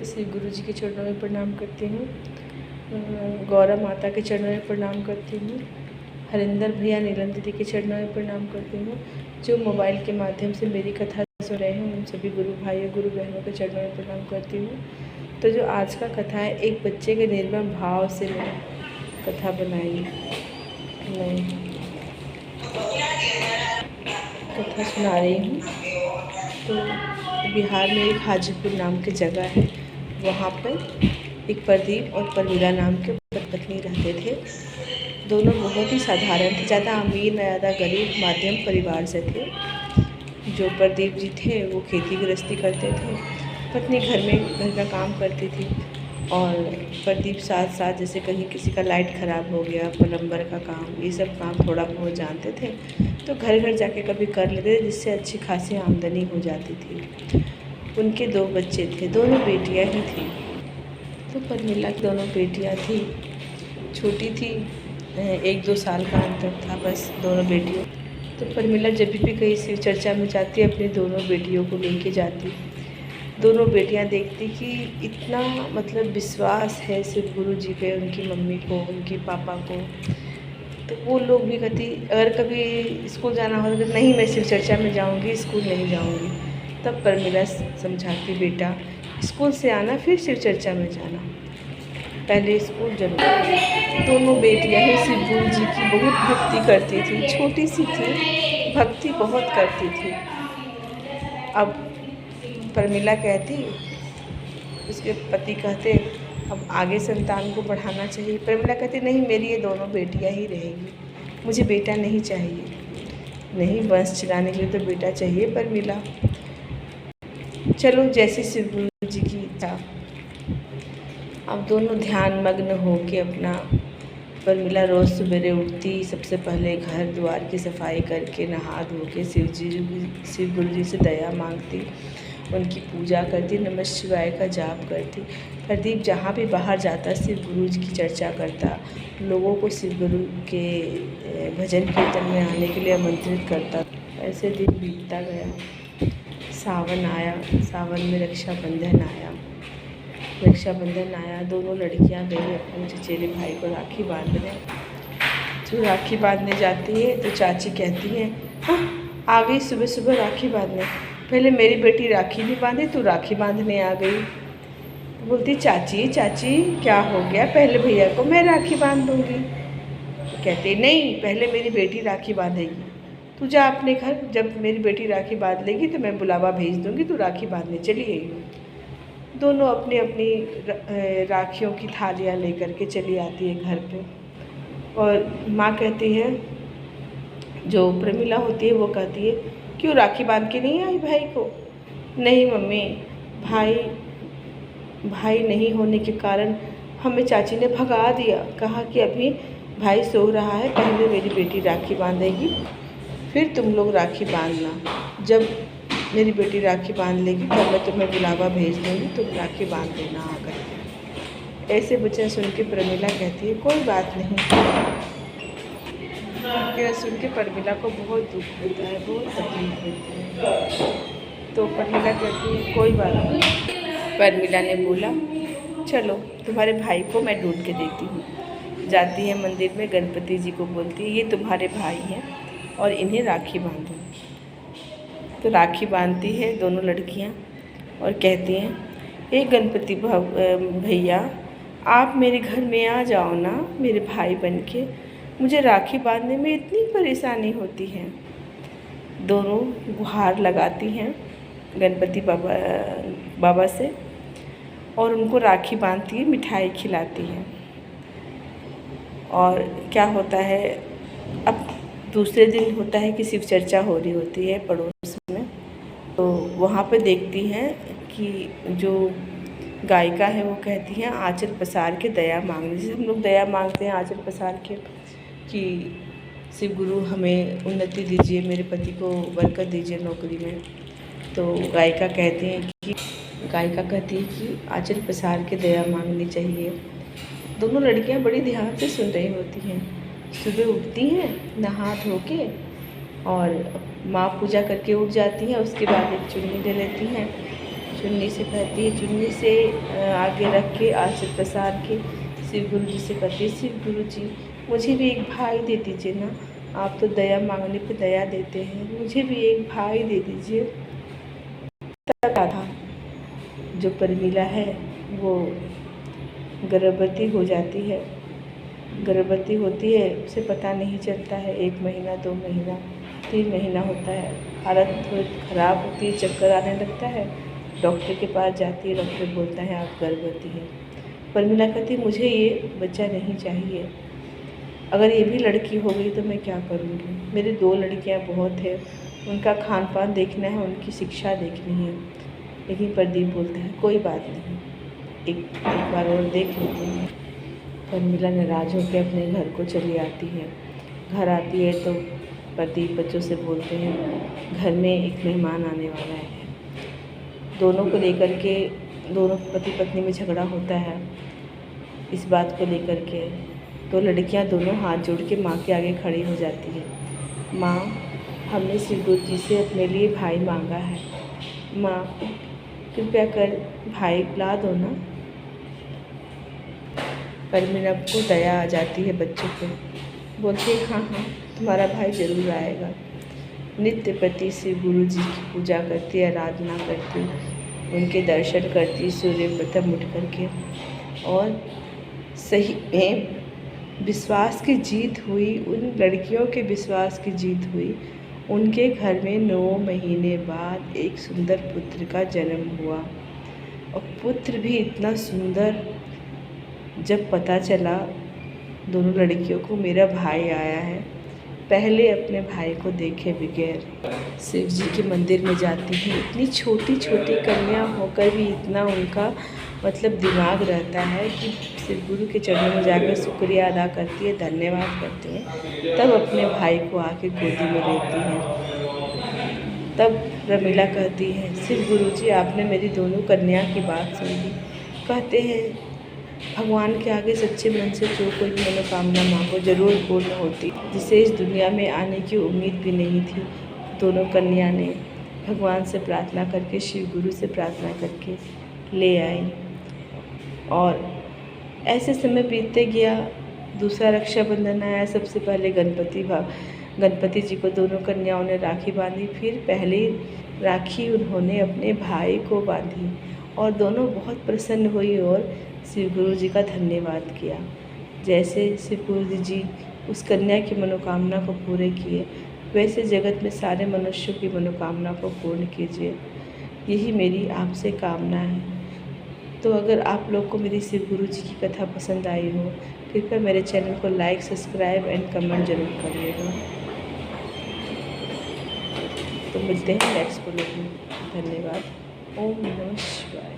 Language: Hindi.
श्री गुरु जी के चरणों में प्रणाम करती हूँ, गौरा माता के चरणों में प्रणाम करती हूँ, हरिंदर भैया नीलम दीदी के चरणों में प्रणाम करती हूँ। जो मोबाइल के माध्यम से मेरी कथा सुन रहे हैं उन सभी गुरु भाइयों गुरु बहनों के चरणों में प्रणाम करती हूँ। तो जो आज का कथा है, एक बच्चे के निर्मम भाव से मैं कथा बनाई, मैं कथा सुना रही हूँ। तो बिहार में एक हाजीपुर नाम की जगह है, वहाँ पर एक प्रदीप और परमीला नाम के पत्नी रहते थे। दोनों बहुत ही साधारण थे, ज़्यादा अमीर न ज़्यादा गरीब, मध्यम परिवार से थे। जो प्रदीप जी थे वो खेती गृहस्थी करते थे, पत्नी घर का काम करती थी और प्रदीप साथ साथ जैसे कहीं किसी का लाइट ख़राब हो गया, प्लम्बर का काम, ये सब काम थोड़ा बहुत जानते थे, तो घर घर जाके कभी कर लेते थे, जिससे अच्छी खासी आमदनी हो जाती थी। उनके 2 बच्चे थे, दोनों बेटियां ही थी। तो परमीला की दोनों बेटियां थी, छोटी थी, 1-2 साल का अंतर था बस दोनों बेटियों। तो परमीला जब भी कहीं शिव चर्चा में जाती अपनी दोनों बेटियों को लेके जाती। दोनों बेटियां देखती कि इतना मतलब विश्वास है शिव गुरु जी पे, उनकी मम्मी को, उनकी पापा को। तो वो लोग भी कहती, अगर कभी स्कूल जाना हो तो नहीं मैं शिव चर्चा में जाऊंगी, स्कूल नहीं जाऊंगी। तब परमीला समझाती, बेटा स्कूल से आना फिर शिव चर्चा में जाना, पहले स्कूल जरूर। दोनों बेटियां ही शिव गुरु जी की बहुत भक्ति करती थी, छोटी सी थी, भक्ति बहुत करती थी। अब परमीला कहती, उसके पति कहते अब आगे संतान को बढ़ाना चाहिए। परमीला कहती नहीं, मेरी ये दोनों बेटियां ही रहेंगी, मुझे बेटा नहीं चाहिए। नहीं, वंश चलाने के लिए तो बेटा चाहिए परमीला, चलो जैसी शिव गुरु जी की इच्छा। अब दोनों ध्यान मग्न हो के अपना, परमीला रोज़ सवेरे उठती, सबसे पहले घर द्वार की सफाई करके नहा धो के शिव गुरु जी से दया मांगती, उनकी पूजा करती, नमः शिवाय का जाप करती। प्रदीप जहाँ भी बाहर जाता शिव गुरु जी की चर्चा करता, लोगों को शिव गुरु के भजन कीर्तन में आने के लिए आमंत्रित करता। ऐसे दिन बीतता गया, सावन आया, सावन में रक्षाबंधन आया। दोनों लड़कियां गई अपने चचेरे भाई को राखी बांधने। जो राखी बांधने जाती है तो चाची कहती है, हाँ आ गई सुबह सुबह राखी बांधने, पहले मेरी बेटी राखी नहीं बांधी, तू राखी बांधने आ गई। बोलती, चाची क्या हो गया, पहले भैया को मैं राखी बांध दूँगी। कहती नहीं, पहले मेरी बेटी राखी बांधेगी, तू जा अपने घर, जब मेरी बेटी राखी बांध लेगी तो मैं बुलावा भेज दूँगी, तू राखी बांधने चली गई। दोनों अपनी अपनी राखियों की थालियाँ लेकर के चली आती है घर पे। और माँ कहती है, जो प्रमीला होती है वो कहती है, क्यों राखी बांध के नहीं आई भाई को? नहीं मम्मी, भाई नहीं होने के कारण हमें चाची ने भगा दिया, कहा कि अभी भाई सो रहा है, पहले मेरी बेटी राखी बांधेगी फिर तुम लोग राखी बांधना। जब मेरी बेटी राखी बांध लेगी तब मैं तुम्हें बुलावा भेज दूँगी, तुम राखी बांध देना आकर के। ऐसे वचन सुन के प्रमीला कहती है, कोई बात नहीं। यह सुन के परमीला को बहुत दुख होता है, बहुत तकलीफ होती है। तो परमीला कहती है, कोई बात नहीं। परमीला ने बोला, चलो तुम्हारे भाई को मैं ढूंढ के देती हूँ। जाती है मंदिर में, गणपति जी को बोलती है, ये तुम्हारे भाई हैं और इन्हें राखी बांधो। तो राखी बांधती है दोनों लड़कियाँ और कहती हैं, ए गणपति भैया, आप मेरे घर में आ जाओ ना मेरे भाई बन के, मुझे राखी बांधने में इतनी परेशानी होती है। दोनों गुहार लगाती हैं गणपति बाबा से और उनको राखी बांधती है, मिठाई खिलाती है। और क्या होता है, अब दूसरे दिन होता है कि शिव चर्चा हो रही होती है पड़ोस में। तो वहाँ पे देखती हैं कि जो गायिका है वो कहती है, आंचल पसार के दया मांगने, जैसे हम लोग दया मांगते हैं आंचल पसार के कि शिव गुरु हमें उन्नति दीजिए, मेरे पति को बरकत दीजिए नौकरी में। तो गायिका कहती है कि आंचल पसार के दया मांगनी चाहिए। दोनों लड़कियां बड़ी ध्यान से सुन रही होती हैं। सुबह उठती हैं नहा धो के और माँ पूजा करके उठ जाती हैं। उसके बाद एक चुन्नी ले लेती हैं, चुन्नी से कहती है, चुन्नी से आगे रख के आंचल पसार के शिव गुरु जी से कहती है, शिव गुरु जी मुझे भी एक भाई दे दीजिए ना, आप तो दया मांगने पे दया देते हैं, मुझे भी एक भाई दे दीजिए। तब था जो परमिला है वो गर्भवती हो जाती है। गर्भवती होती है, उसे पता नहीं चलता है, 1 महीना 2 महीना 3 महीना होता है, हालत थोड़ी ख़राब होती है, चक्कर आने लगता है। डॉक्टर के पास जाती है, डॉक्टर बोलता है आप गर्भवती हैं। परमिला कहती है मुझे ये बच्चा नहीं चाहिए, अगर ये भी लड़की हो गई तो मैं क्या करूँगी, मेरी 2 लड़कियाँ बहुत है, उनका खान पान देखना है, उनकी शिक्षा देखनी है। लेकिन प्रदीप बोलता है कोई बात नहीं, एक बार और देख लेते हैं। परमिला नाराज़ होकर अपने घर को चली आती है। घर आती है तो प्रदीप बच्चों से बोलते हैं घर में एक मेहमान आने वाला है। दोनों को लेकर के दोनों पति पत्नी में झगड़ा होता है इस बात को लेकर के। तो लड़कियां दोनों हाथ जोड़ के माँ के आगे खड़ी हो जाती है। माँ, हमने शिव गुरु जी से अपने लिए भाई मांगा है, माँ कृपया कर भाई ला दो ना। परमिला को दया आ जाती है बच्चों पे, बोलती है हाँ हाँ तुम्हारा भाई ज़रूर आएगा। नित्य प्रति शिव गुरु जी की पूजा करती, आराधना करती, उनके दर्शन करती सूर्य प्रथम उठ करके। और सही में विश्वास की जीत हुई, उन लड़कियों के विश्वास की जीत हुई। उनके घर में 9 महीने बाद एक सुंदर पुत्र का जन्म हुआ। और पुत्र भी इतना सुंदर, जब पता चला दोनों लड़कियों को मेरा भाई आया है, पहले अपने भाई को देखे बगैर शिव जी के मंदिर में जाती हैं। इतनी छोटी छोटी कन्या होकर भी इतना उनका मतलब दिमाग रहता है कि शिव गुरु के चरणों में जाकर शुक्रिया अदा करती है, धन्यवाद करती हैं, तब अपने भाई को आके गोदी में लेती हैं। तब प्रमिला कहती है शिव गुरु जी आपने मेरी दोनों कन्या की बात सुनी। कहते हैं भगवान के आगे सच्चे मन से जो कोई भी मनोकामना मांगो जरूर पूर्ण होती, जिसे इस दुनिया में आने की उम्मीद भी नहीं थी। दोनों कन्या ने भगवान से प्रार्थना करके, शिव गुरु से प्रार्थना करके ले आई। और ऐसे समय बीतते गया, दूसरा रक्षाबंधन आया। सबसे पहले गणपति जी को दोनों कन्याओं ने राखी बांधी, फिर पहली राखी उन्होंने अपने भाई को बांधी और दोनों बहुत प्रसन्न हुई और शिव गुरु जी का धन्यवाद किया। जैसे शिव गुरु जी उस कन्या की मनोकामना को पूरे किए, वैसे जगत में सारे मनुष्यों की मनोकामना को पूर्ण कीजिए, यही मेरी आपसे कामना है। तो अगर आप लोग को मेरी शिव गुरु जी की कथा पसंद आई हो, कृपया मेरे चैनल को लाइक, सब्सक्राइब एंड कमेंट जरूर करिएगा। तो मिलते हैं नेक्स्ट ब्लॉग में। धन्यवाद। ओम नमः शिवाय।